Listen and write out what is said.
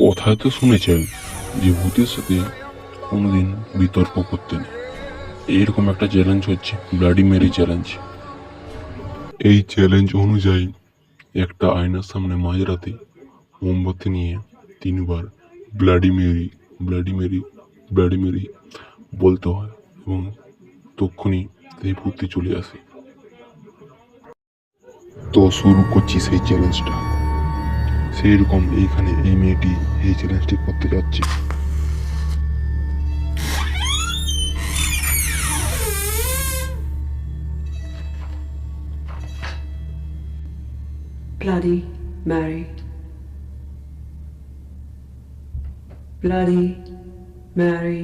কথায় তো শুনেছেন যে ভূতের সাথে কোনোদিন বিতর্ক করতে নেই। এইরকম একটা চ্যালেঞ্জ হচ্ছে ব্লাডি মেরি চ্যালেঞ্জ। এই চ্যালেঞ্জ অনুযায়ী একটা আয়নার সামনে মাঝরাতে মোমবাতি নিয়ে 3বার bloody Mary, bloody Mary, bloody Mary বলতে হয় এবং তক্ষুনি সেই ভূতটি চলে আসে। তো শুরু করছি সেই চ্যালেঞ্জটা। সেই রকম এইখানে এই মেয়েটি এই চ্যালেঞ্জটি করতে যাচ্ছে। Bloody Mary. Bloody Mary.